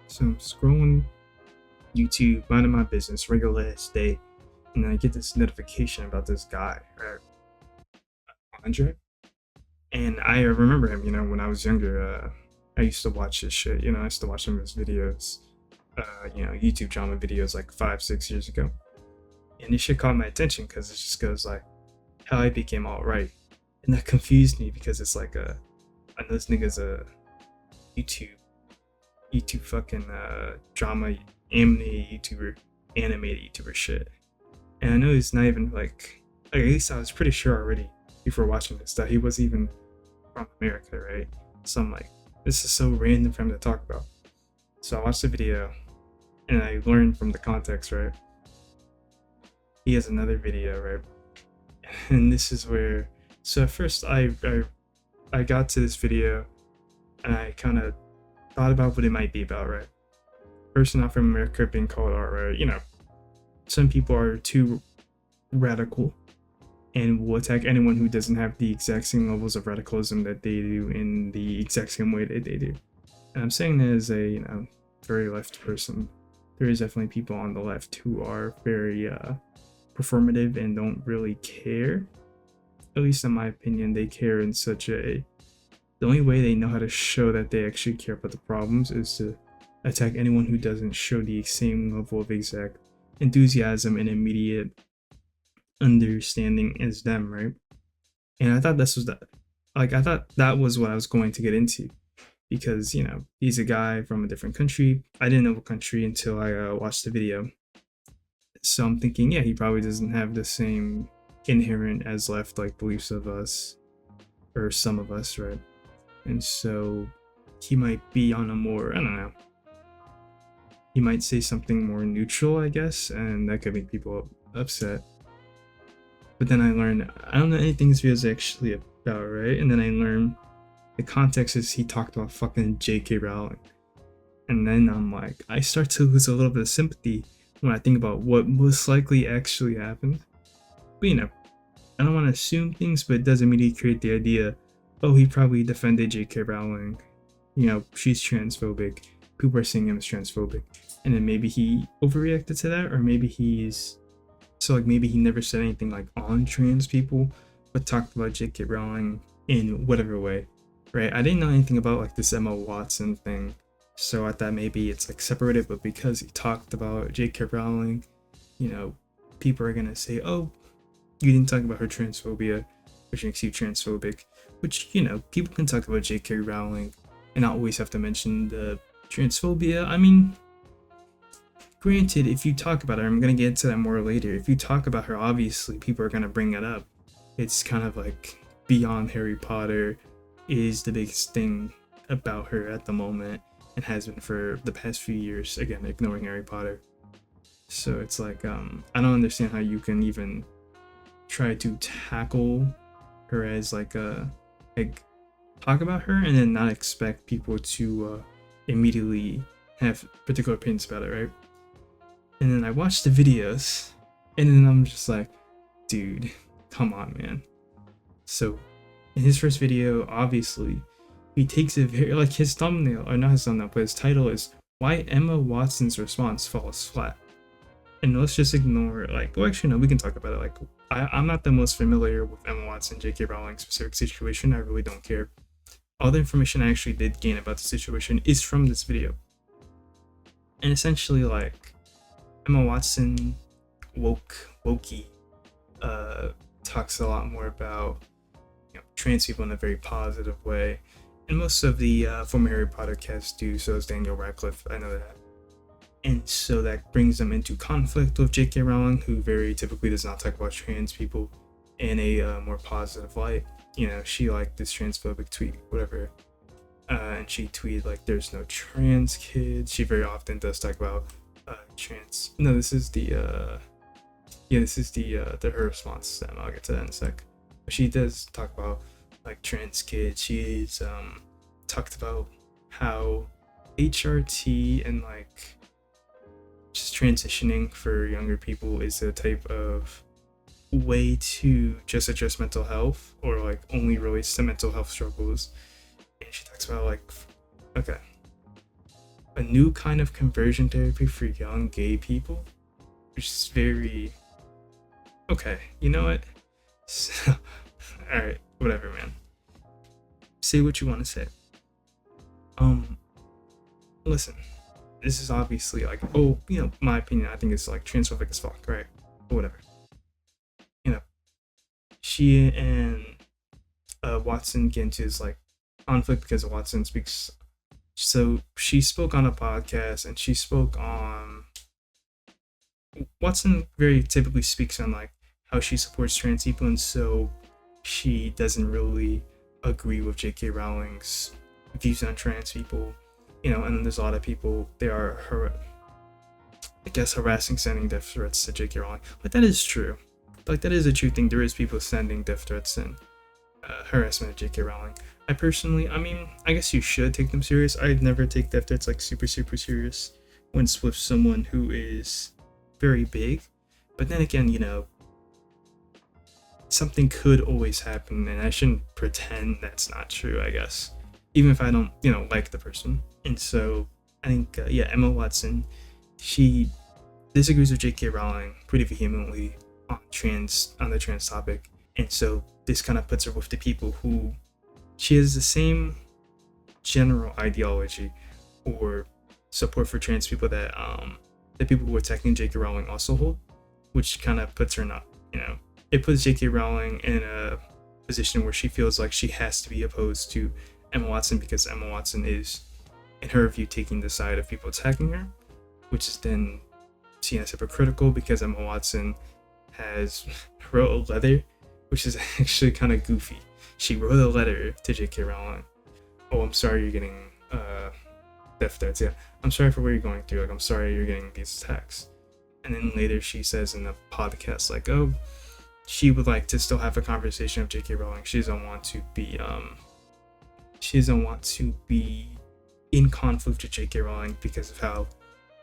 So I'm scrolling YouTube, minding my business, regular ass day, and then I get this notification about this guy, right? Andre. And I remember him, when I was younger. I used to watch his shit, I used to watch some of his videos, YouTube drama videos like 5, 6 years ago. And this shit caught my attention because it just goes like how I became alright. And that confused me because it's like I know this nigga's a YouTube fucking drama anime YouTuber, animated YouTuber shit. And I know he's not even like at least I was pretty sure already before watching this that he was even from America, right? So I'm like, this is so random for him to talk about. So I watched the video and I learned from the context, right? He has another video, right? And this is where so at first I got to this video and I kind of thought about what it might be about, right? Person not from America being called out, right? Some people are too radical and will attack anyone who doesn't have the exact same levels of radicalism that they do in the exact same way that they do. And I'm saying that as a very left person. There is definitely people on the left who are very performative and don't really care. At least in my opinion, they care in such a. The only way they know how to show that they actually care about the problems is to attack anyone who doesn't show the same level of exact enthusiasm and immediate understanding as them, right? And I thought this was that. Like I thought that was what I was going to get into, because he's a guy from a different country. I didn't know what country until I watched the video. So I'm thinking, yeah, he probably doesn't have the same inherent as left like beliefs of us, or some of us, right? And so he might be on a more, I don't know, he might say something more neutral, I guess, and that could make people upset. But then I learned, I don't know anything this video is actually about, right? And then I learned the context is he talked about fucking J.K. Rowling. And then I'm like, I start to lose a little bit of sympathy when I think about what most likely actually happened. But I don't want to assume things, but it does immediately create the idea, oh, he probably defended J.K. Rowling. She's transphobic. People are seeing him as transphobic. And then maybe he overreacted to that, or maybe maybe he never said anything like on trans people, but talked about J.K. Rowling in whatever way, right? I didn't know anything about like this Emma Watson thing, so I thought maybe it's like separated, but because he talked about J.K. Rowling, people are gonna say, oh, you didn't talk about her transphobia, which makes you transphobic, which, people can talk about J.K. Rowling and not always have to mention the transphobia. I mean, granted, if you talk about her, I'm going to get into that more later. If you talk about her, obviously, people are going to bring it up. It's kind of like beyond Harry Potter is the biggest thing about her at the moment and has been for the past few years. Again, ignoring Harry Potter. So it's like, I don't understand how you can even try to tackle her as like talk about her and then not expect people to immediately have particular opinions about it, right? And then I watched the videos and then I'm just like, dude, come on, man. So in his first video, obviously he takes it very like his thumbnail, or not his thumbnail, but his title is why Emma Watson's response falls flat. And let's just ignore well, actually no, we can talk about it. Like I'm not the most familiar with Emma Watson, J.K. Rowling's specific situation. I really don't care. All the information I actually did gain about the situation is from this video. And essentially, like, Emma Watson, wokey, talks a lot more about trans people in a very positive way. And most of the former Harry Potter cast do, so is Daniel Radcliffe, I know that. And so that brings them into conflict with J.K. Rowling, who very typically does not talk about trans people in a more positive light. She liked this transphobic tweet, whatever. And she tweeted like, "There's no trans kids." She very often does talk about trans. No, this is the her response. I'll get to that in a sec. But she does talk about like trans kids. She's talked about how HRT and like just transitioning for younger people is a type of way to just address mental health, or like only relates to mental health struggles. And she talks about like, okay, a new kind of conversion therapy for young gay people, which is very okay. You know what? So, all right, whatever, man. Say what you want to say. Listen, this is obviously like, oh, my opinion. I think it's like transphobic as fuck, right? Or whatever. She and Watson get into this like conflict because Watson speaks. So she spoke on a podcast, and she spoke on. Watson very typically speaks on like how she supports trans people, and so she doesn't really agree with J.K. Rowling's views on trans people. And there's a lot of people, they are harassing, sending death threats to J.K. Rowling. But that is true. Like, that is a true thing. There is people sending death threats and harassment at J.K. Rowling. I personally, I guess you should take them serious. I'd never take death threats like super, super serious when it's with someone who is very big. But then again, something could always happen, and I shouldn't pretend that's not true, I guess. Even if I don't, like the person. And so, I think, Emma Watson, she disagrees with J.K. Rowling pretty vehemently on the trans topic. And so, this kind of puts her with the people who she has the same general ideology or support for trans people that the people who are attacking J.K. Rowling also hold, which kind of puts her not, it puts J.K. Rowling in a position where she feels like she has to be opposed to Emma Watson because Emma Watson is, in her view, taking the side of people attacking her, which is then seen as hypocritical because Emma Watson has wrote a letter, which is actually kind of goofy. She wrote a letter to J.K. Rowling. Oh, I'm sorry you're getting death threats. Yeah, I'm sorry for what you're going through. Like, I'm sorry you're getting these attacks. And then later she says in the podcast, like, oh, she would like to still have a conversation with J.K. Rowling. She doesn't want to be in conflict with J.K. Rowling because of how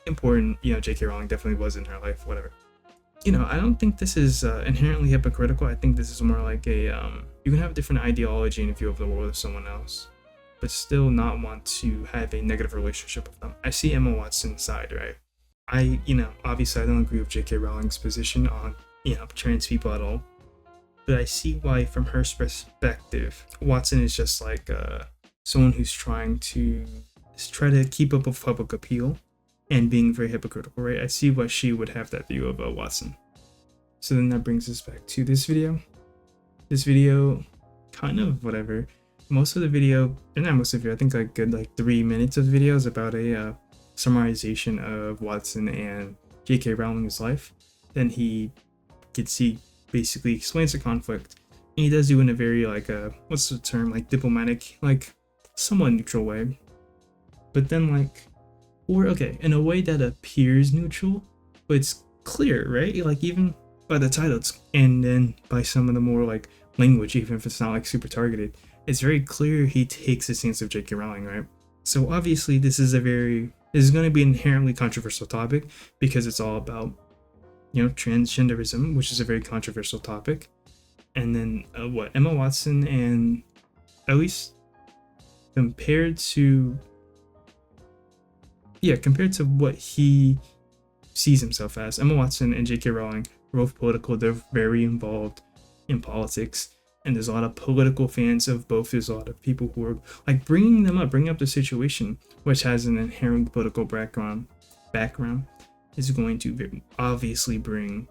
important, J.K. Rowling definitely was in her life, whatever. I don't think this is inherently hypocritical. I think this is more like a, you can have a different ideology and view of the world of someone else, but still not want to have a negative relationship with them. I see Emma Watson's side, right? Obviously I don't agree with J.K. Rowling's position on, trans people at all, but I see why, from her perspective, Watson is just like someone who's trying to keep up with public appeal and being very hypocritical, right? I see why she would have that view of Watson. So then that brings us back to this video. This video, kind of whatever. Most of the video, and not most of it, I think like good 3 minutes of video is about a summarization of Watson and J.K. Rowling's life. Then he basically explains the conflict, and he does do in a very what's the term, like diplomatic, like somewhat neutral way. But then in a way that appears neutral, but it's clear, right? Like even by the titles, and then by some of the more like language, even if it's not like super targeted, it's very clear he takes the stance of J.K. Rowling, right? So obviously this is going to be an inherently controversial topic because it's all about, transgenderism, which is a very controversial topic. And then Emma Watson, and at least compared to what he sees himself as, Emma Watson and J.K. Rowling are both political. They're very involved in politics, and there's a lot of political fans of both. There's a lot of people who are like bringing up the situation, which has an inherent political background, is going to obviously bring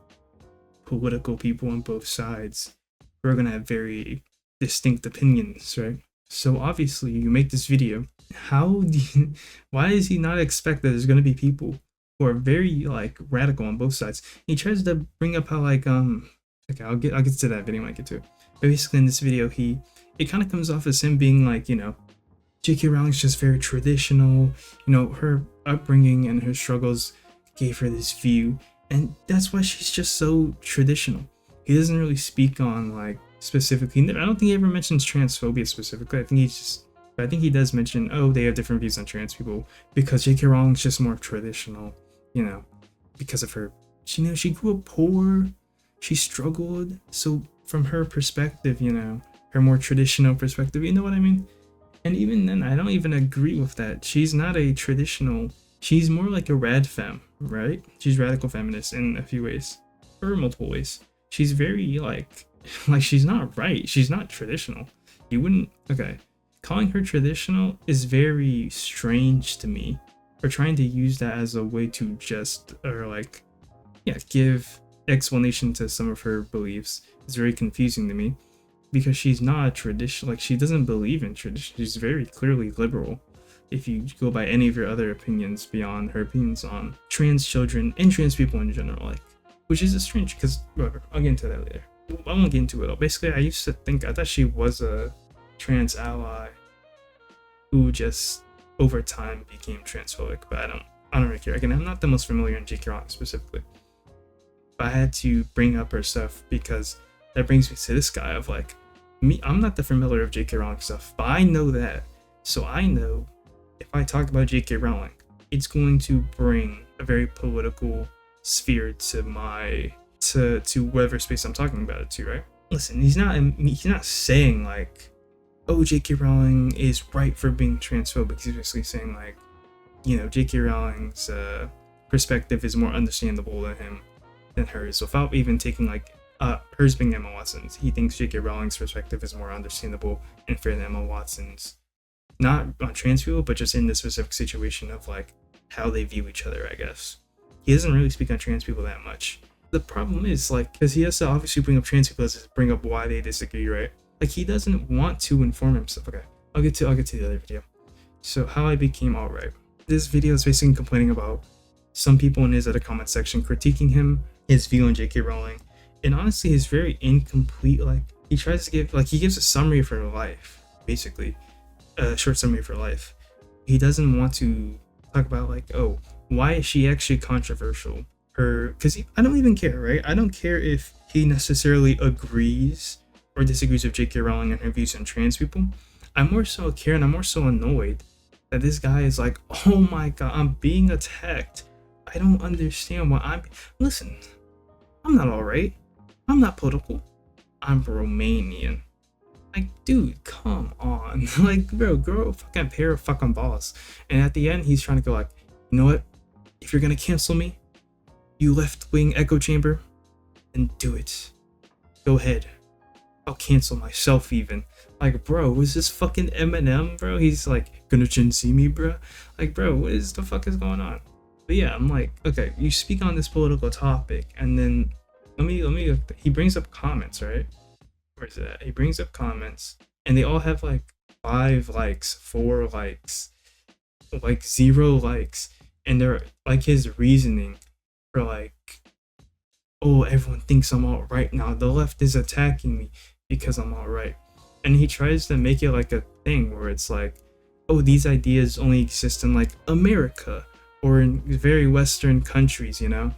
political people on both sides who are going to have very distinct opinions, right? So obviously you make this video. Why does he not expect that there's going to be people who are very radical on both sides? He tries to bring up how okay, I'll get to that video when I get to it. But basically in this video, it kind of comes off as him being J.K. Rowling's just very traditional, her upbringing and her struggles gave her this view, and that's why she's just so traditional. He doesn't really speak on specifically, I don't think he ever mentions transphobia specifically. I think he does mention, they have different views on trans people because J.K. Rowling's just more traditional, because of her, she grew up poor, she struggled. So from her perspective, her more traditional perspective, you know what I mean? And even then, I don't even agree with that. She's not a traditional she's more like a rad femme, right? She's radical feminist in a few ways, or multiple ways. She's very like like she's not right. She's not traditional. You wouldn't okay. Calling her traditional is very strange to me. Or trying to use that as a way to just or like give explanation to some of her beliefs is very confusing to me because she's not a tradition, like she doesn't believe in tradition. She's very clearly liberal if you go by any of her other opinions beyond her opinions on trans children and trans people in general, like, which is a strange because whatever, I'll get into that later. I won't get into it all. Basically, I thought she was a trans ally who just over time became transphobic, but I don't really care. Again, I'm not the most familiar in J.K. Rowling specifically, but I had to bring up her stuff because that brings me to this guy of like me. I'm not the familiar of J.K. Rowling stuff, but I know that, so I know if I talk about J.K. Rowling, it's going to bring a very political sphere to my to whatever space I'm talking about it to, right? Listen, he's not saying like, oh, J.K. Rowling is right for being transphobic. He's basically saying like, J.K. Rowling's perspective is more understandable than hers, without even taking like hers being Emma Watson's. He thinks J.K. Rowling's perspective is more understandable and fair than Emma Watson's. Not on trans people, but just in the specific situation of like how they view each other, I guess. He doesn't really speak on trans people that much. The problem is like, because he has to obviously bring up trans people to bring up why they disagree, right? Like he doesn't want to inform himself. Okay, I'll get to the other video. So how I became alright. This video is basically complaining about some people in his other comment section critiquing him, his view on J.K. Rowling, and honestly, he's very incomplete. Like he tries to he gives a summary of her life, basically, a short summary of her life. He doesn't want to talk about like, oh, why is she actually controversial? Because I don't even care, right? I don't care if he necessarily agrees or disagrees with J.K. Rowling and her views on trans people. I more so care and I'm more so annoyed that this guy is like, oh my god, I'm being attacked. I don't understand why listen, I'm not alright. I'm not political. I'm Romanian. Like, dude, come on. Like, bro, grow a fucking pair of fucking balls. And at the end, he's trying to go like, you know what? If you're gonna cancel me, you left-wing echo chamber, then do it. Go ahead. I'll cancel myself even. Like, bro, was this fucking Eminem, bro? He's like, gonna Gen Z me, bro? Like, bro, what is the fuck is going on? But yeah, I'm like, okay, you speak on this political topic, and then he brings up comments, right? Where is it at? He brings up comments, and they all have like 5 likes, 4 likes, like 0 likes, and they're like his reasoning for like, oh, everyone thinks I'm all right now. The left is attacking me because I'm all right. And he tries to make it like a thing where it's like, oh, these ideas only exist in like America or in very Western countries, I don't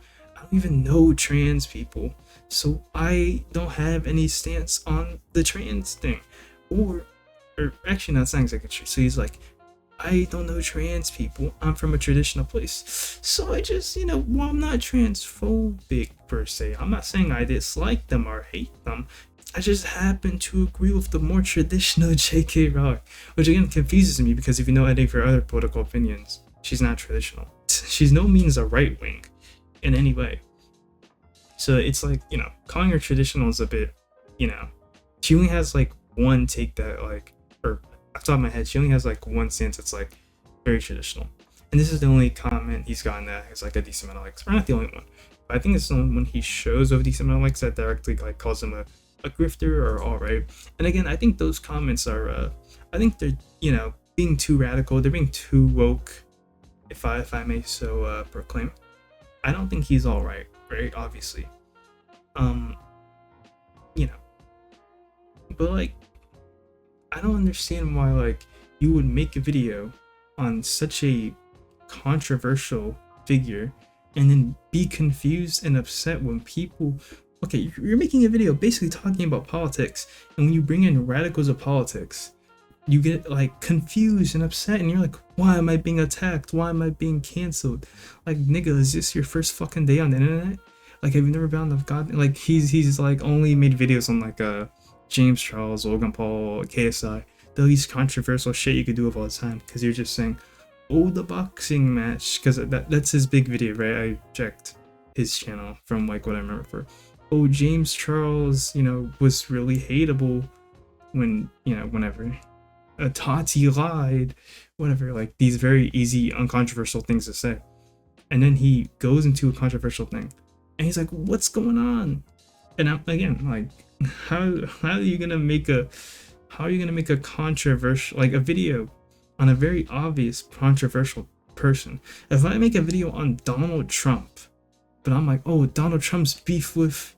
even know trans people, so I don't have any stance on the trans thing. Or actually, not saying exactly true. So he's like, I don't know trans people. I'm from a traditional place. So I just, well, I'm not transphobic per se. I'm not saying I dislike them or hate them. I just happen to agree with the more traditional J.K. Rowling, which again confuses me because if you know any of her other political opinions, she's not traditional. She's no means a right wing in any way. So it's like, calling her traditional is a bit, she only has like one take that like, or off the top of my head, she only has like one stance that's like very traditional. And this is the only comment he's gotten that has like a decent amount of likes. Or not the only one, but I think it's the only one he shows of a decent amount of likes that directly like calls him a grifter or alright. And again, I think those comments are, I think they're, being too radical. They're being too woke, if I may so proclaim. I don't think he's alright, right? Obviously. But like, I don't understand why like you would make a video on such a controversial figure and then be confused and upset when people, okay, you're making a video basically talking about politics, and when you bring in radicals of politics, you get like confused and upset, and you're like, why am I being attacked? Why am I being canceled? Like, nigga, is this your first fucking day on the internet? Like, have you never been on the god? Like, he's like only made videos on like James Charles, Logan Paul, KSI, the least controversial shit you could do of all time, because you're just saying, oh, the boxing match, because that's his big video, right? I checked his channel from like what I remember for. Oh, James Charles, was really hateable when, whenever Tati lied, whatever, like these very easy, uncontroversial things to say. And then he goes into a controversial thing, and he's like, "What's going on?" And I'm, again, like, how are you gonna make a controversial, like, a video on a very obvious controversial person? If I make a video on Donald Trump, but I'm like, oh, Donald Trump's beef with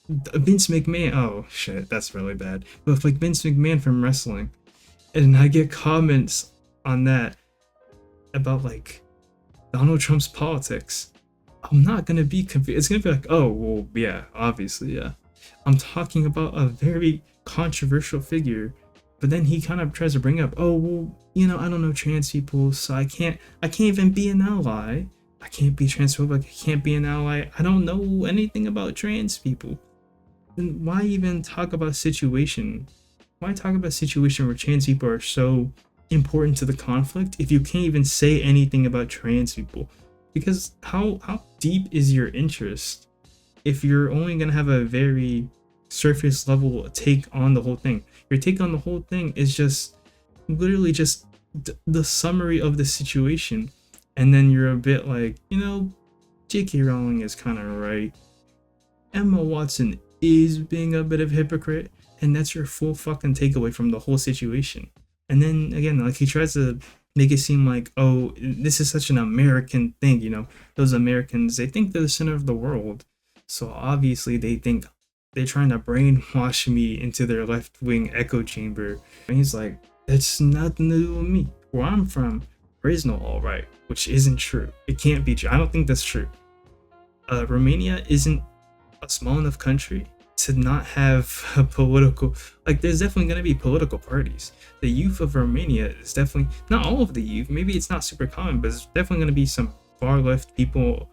Vince McMahon. Oh shit, that's really bad. But if like Vince McMahon from wrestling, and I get comments on that about like Donald Trump's politics, I'm not gonna be confused. It's gonna be like, oh, well, yeah, obviously, yeah. I'm talking about a very controversial figure, but then he kind of tries to bring up, oh, well, I don't know trans people, so I can't even be an ally. I can't be transphobic. I can't be an ally. I don't know anything about trans people. Then why even talk about a situation? Why talk about a situation where trans people are so important to the conflict if you can't even say anything about trans people? Because how deep is your interest if you're only gonna have a very surface level take on the whole thing? Your take on the whole thing is just literally just the summary of the situation, and then you're a bit like, J.K. Rowling is kind of right. Emma Watson is being a bit of a hypocrite, and that's your full fucking takeaway from the whole situation. And then again, like, he tries to make it seem like, oh, this is such an American thing, those Americans, they think they're the center of the world, so obviously they think they're trying to brainwash me into their left-wing echo chamber. And he's like, that's nothing to do with me. Where I'm from, there is no all right, which isn't true. It can't be true. I don't think that's true. Romania isn't a small enough country to not have a political, like, there's definitely going to be political parties. The youth of Romania is definitely, not all of the youth, maybe it's not super common, but there's definitely going to be some far left people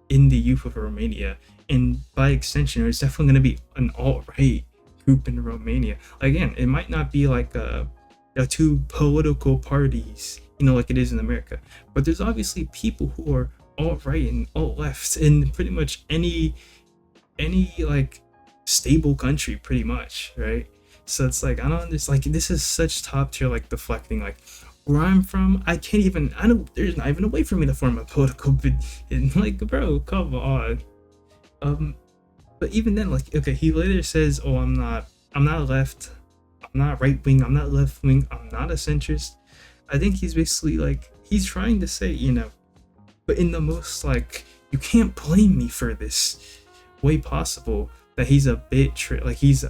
in the youth of Romania, and by extension there's definitely going to be an alt-right group in Romania. Again, it might not be like two political parties, like it is in America, but there's obviously people who are alt-right and alt-left in pretty much any like stable country, pretty much, right? So it's like, I don't understand, like, this is such top tier, like, deflecting. Like, where I'm from, there's not even a way for me to form a political opinion. Like, bro, come on. But even then, like, okay, he later says, oh, I'm not left, I'm not right wing, I'm not left wing, I'm not a centrist. I think he's basically like, he's trying to say, but in the most, like, you can't blame me for this way possible, that he's a bit like, he's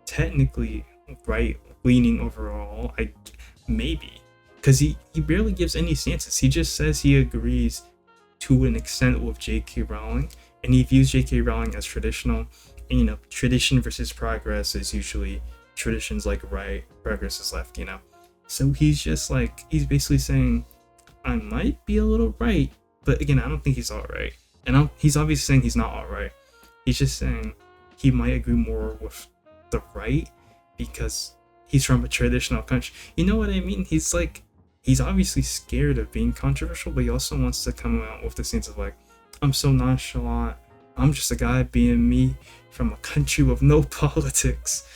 technically right leaning overall, maybe, because he barely gives any stances. He just says he agrees to an extent with J.K. Rowling, and he views J.K. Rowling as traditional. And, tradition versus progress is usually tradition's like right, progress is left. So he's just like, he's basically saying, I might be a little right, but again, I don't think he's all right, and he's obviously saying he's not all right. He's just saying he might agree more with the right because he's from a traditional country. You know what I mean? He's like, he's obviously scared of being controversial, but he also wants to come out with the sense of like, I'm so nonchalant, I'm just a guy being me from a country with no politics.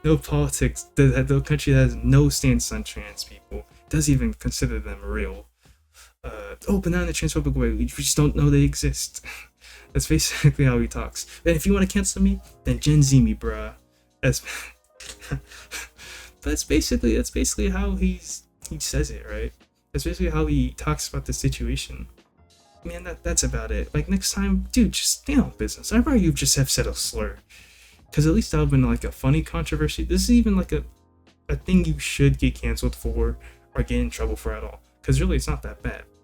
No politics. The country that has no stance on trans people, doesn't even consider them real. But not in a transphobic way, we just don't know they exist. That's basically how he talks. And if you want to cancel me, then Gen Z me, bruh. That's basically how he says it, right? That's basically how he talks about the situation. Man, that's about it. Like, next time, dude, just stay on business. I'd rather you just have said a slur, because at least that would have been like a funny controversy. This is even like a thing you should get canceled for or get in trouble for at all, because really it's not that bad.